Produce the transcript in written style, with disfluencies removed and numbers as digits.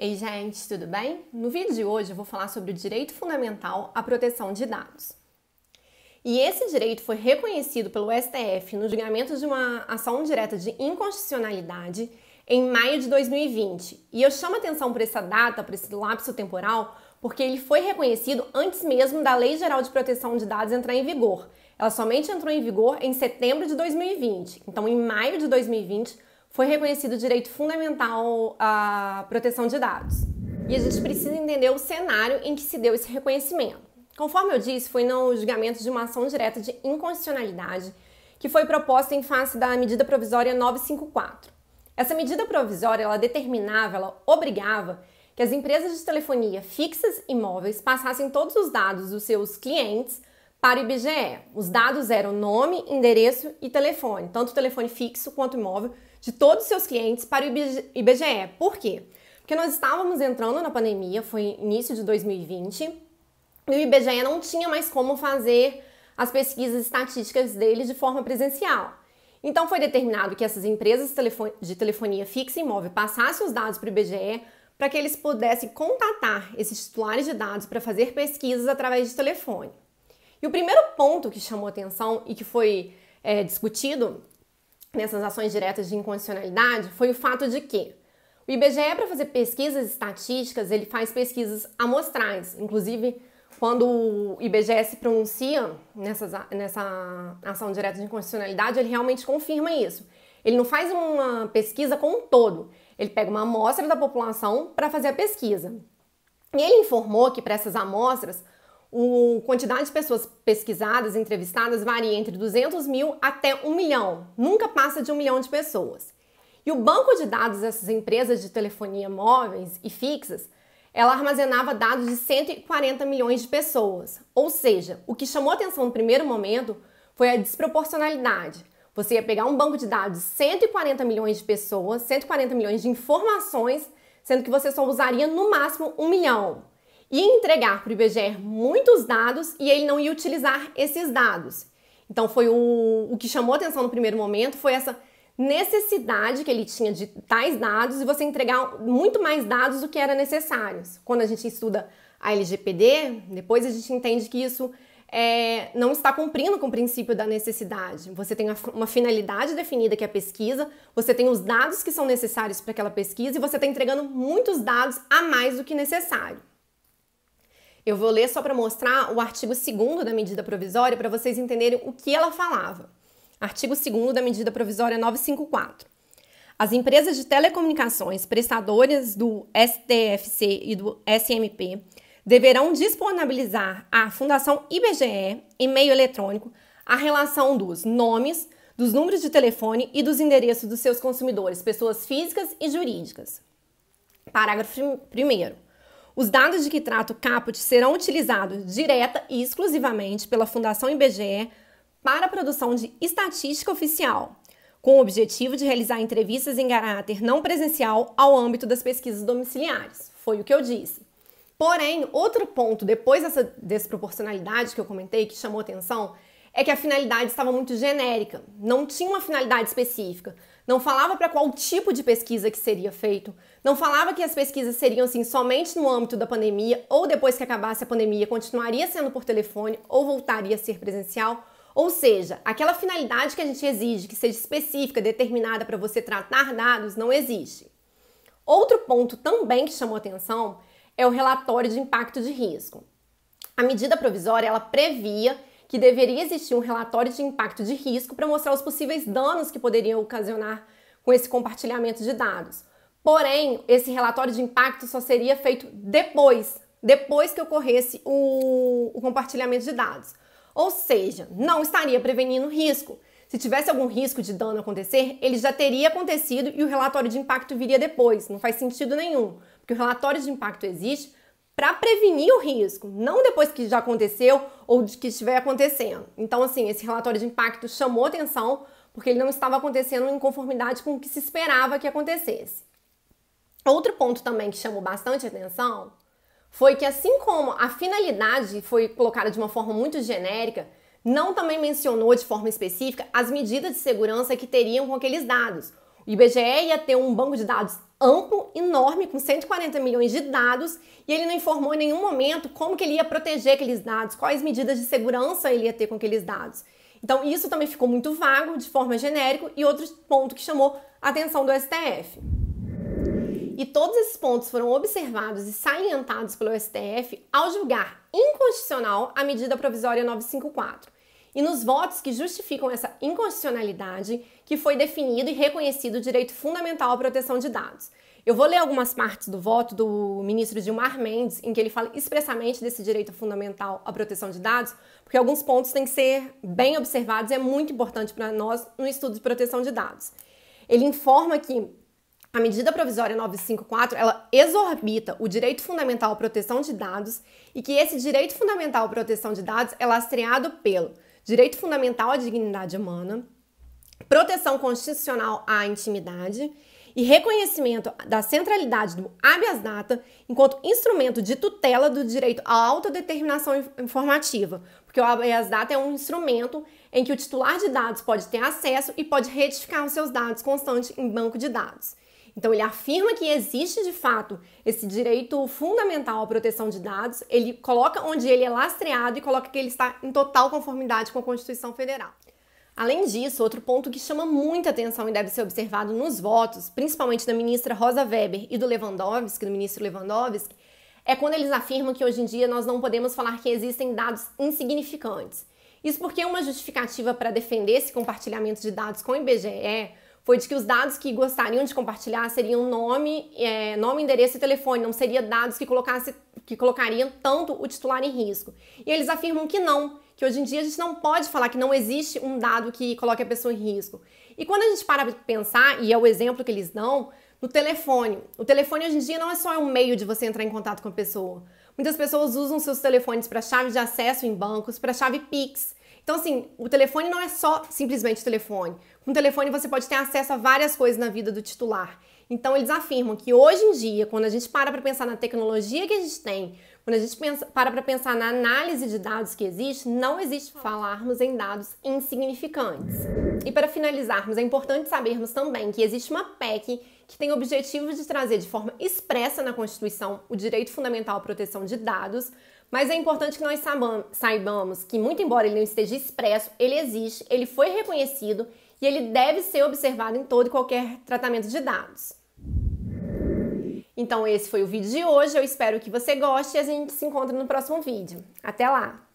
Ei, gente, tudo bem? No vídeo de hoje eu vou falar sobre o direito fundamental à proteção de dados. E esse direito foi reconhecido pelo STF no julgamento de uma ação direta de inconstitucionalidade em maio de 2020. E eu chamo atenção para essa data, para esse lapso temporal, porque ele foi reconhecido antes mesmo da Lei Geral de Proteção de Dados entrar em vigor. Ela somente entrou em vigor em setembro de 2020. Então, em maio de 2020, foi reconhecido o direito fundamental à proteção de dados. E a gente precisa entender o cenário em que se deu esse reconhecimento. Conforme eu disse, foi no julgamento de uma ação direta de inconstitucionalidade que foi proposta em face da medida provisória 954. Essa medida provisória, ela determinava, ela obrigava que as empresas de telefonia fixas e móveis passassem todos os dados dos seus clientes para o IBGE. Os dados eram nome, endereço e telefone, tanto o telefone fixo quanto imóvel, de todos os seus clientes para o IBGE. Por quê? Porque nós estávamos entrando na pandemia, foi início de 2020, e o IBGE não tinha mais como fazer as pesquisas estatísticas dele de forma presencial. Então foi determinado que essas empresas de telefonia fixa e móvel passassem os dados para o IBGE para que eles pudessem contatar esses titulares de dados para fazer pesquisas através de telefone. E o primeiro ponto que chamou atenção e que foi discutido nessas ações diretas de inconstitucionalidade foi o fato de que o IBGE, para fazer pesquisas estatísticas, ele faz pesquisas amostrais. Inclusive, quando o IBGE se pronuncia nessa ação direta de inconstitucionalidade, ele realmente confirma isso. Ele não faz uma pesquisa com um todo, ele pega uma amostra da população para fazer a pesquisa. E ele informou que para essas amostras, a quantidade de pessoas pesquisadas, entrevistadas, varia entre 200 mil até 1 milhão. Nunca passa de 1 milhão de pessoas. E o banco de dados dessas empresas de telefonia móveis e fixas, ela armazenava dados de 140 milhões de pessoas. Ou seja, o que chamou atenção no primeiro momento foi a desproporcionalidade. Você ia pegar um banco de dados de 140 milhões de pessoas, 140 milhões de informações, sendo que você só usaria no máximo 1 milhão. Ia entregar para o IBGE muitos dados e ele não ia utilizar esses dados. Então foi o que chamou atenção no primeiro momento, foi essa necessidade que ele tinha de tais dados e você entregar muito mais dados do que era necessário. Quando a gente estuda a LGPD, depois a gente entende que isso não está cumprindo com o princípio da necessidade. Você tem uma finalidade definida, que é a pesquisa, você tem os dados que são necessários para aquela pesquisa e você está entregando muitos dados a mais do que necessário. Eu vou ler só para mostrar o artigo 2º da medida provisória para vocês entenderem o que ela falava. Artigo 2º da medida provisória 954. As empresas de telecomunicações prestadoras do STFC e do SMP deverão disponibilizar à Fundação IBGE, em meio eletrônico, a relação dos nomes, dos números de telefone e dos endereços dos seus consumidores, pessoas físicas e jurídicas. Parágrafo 1º. Os dados de que trata o caput serão utilizados direta e exclusivamente pela Fundação IBGE para a produção de estatística oficial, com o objetivo de realizar entrevistas em caráter não presencial ao âmbito das pesquisas domiciliares. Foi o que eu disse. Porém, outro ponto, depois dessa desproporcionalidade que eu comentei, que chamou atenção, é que a finalidade estava muito genérica, não tinha uma finalidade específica, não falava para qual tipo de pesquisa que seria feito, não falava que as pesquisas seriam assim somente no âmbito da pandemia ou depois que acabasse a pandemia continuaria sendo por telefone ou voltaria a ser presencial, ou seja, aquela finalidade que a gente exige que seja específica, determinada para você tratar dados, não existe. Outro ponto também que chamou atenção é o relatório de impacto de risco. A medida provisória, ela previa que deveria existir um relatório de impacto de risco para mostrar os possíveis danos que poderiam ocasionar com esse compartilhamento de dados. Porém, esse relatório de impacto só seria feito depois que ocorresse o compartilhamento de dados. Ou seja, não estaria prevenindo risco. Se tivesse algum risco de dano acontecer, ele já teria acontecido e o relatório de impacto viria depois. Não faz sentido nenhum, porque o relatório de impacto existe para prevenir o risco, não depois que já aconteceu ou de que estiver acontecendo. Então, assim, esse relatório de impacto chamou atenção porque ele não estava acontecendo em conformidade com o que se esperava que acontecesse. Outro ponto também que chamou bastante atenção foi que, assim como a finalidade foi colocada de uma forma muito genérica, não também mencionou de forma específica as medidas de segurança que teriam com aqueles dados. O IBGE ia ter um banco de dados amplo, enorme, com 140 milhões de dados, e ele não informou em nenhum momento como que ele ia proteger aqueles dados, quais medidas de segurança ele ia ter com aqueles dados. Então, isso também ficou muito vago, de forma genérica, e outro ponto que chamou a atenção do STF. E todos esses pontos foram observados e salientados pelo STF ao julgar inconstitucional a medida provisória 954. E nos votos que justificam essa inconstitucionalidade, que foi definido e reconhecido o direito fundamental à proteção de dados. Eu vou ler algumas partes do voto do ministro Gilmar Mendes, em que ele fala expressamente desse direito fundamental à proteção de dados, porque alguns pontos têm que ser bem observados e é muito importante para nós no estudo de proteção de dados. Ele informa que a medida provisória 954, ela exorbita o direito fundamental à proteção de dados e que esse direito fundamental à proteção de dados é lastreado pelo direito fundamental à dignidade humana, proteção constitucional à intimidade e reconhecimento da centralidade do habeas data enquanto instrumento de tutela do direito à autodeterminação informativa, porque o habeas data é um instrumento em que o titular de dados pode ter acesso e pode retificar os seus dados constantes em banco de dados. Então, ele afirma que existe, de fato, esse direito fundamental à proteção de dados, ele coloca onde ele é lastreado e coloca que ele está em total conformidade com a Constituição Federal. Além disso, outro ponto que chama muita atenção e deve ser observado nos votos, principalmente da ministra Rosa Weber e do ministro Lewandowski, é quando eles afirmam que hoje em dia nós não podemos falar que existem dados insignificantes. Isso porque uma justificativa para defender esse compartilhamento de dados com o IBGE foi de que os dados que gostariam de compartilhar seriam nome, endereço e telefone, não seriam dados que colocariam tanto o titular em risco. E eles afirmam que não, que hoje em dia a gente não pode falar que não existe um dado que coloque a pessoa em risco. E quando a gente para para pensar, e é o exemplo que eles dão, no telefone. O telefone hoje em dia não é só um meio de você entrar em contato com a pessoa. Muitas pessoas usam seus telefones para chave de acesso em bancos, para chave Pix. Então, assim, o telefone não é só simplesmente telefone. Com o telefone você pode ter acesso a várias coisas na vida do titular. Então, eles afirmam que hoje em dia, quando a gente para para pensar na tecnologia que a gente tem, quando a gente para para pensar na análise de dados que existe, não existe falarmos em dados insignificantes. E para finalizarmos, é importante sabermos também que existe uma PEC que tem o objetivo de trazer de forma expressa na Constituição o direito fundamental à proteção de dados, mas é importante que nós saibamos que, muito embora ele não esteja expresso, ele existe, ele foi reconhecido e ele deve ser observado em todo e qualquer tratamento de dados. Então esse foi o vídeo de hoje, eu espero que você goste e a gente se encontra no próximo vídeo. Até lá!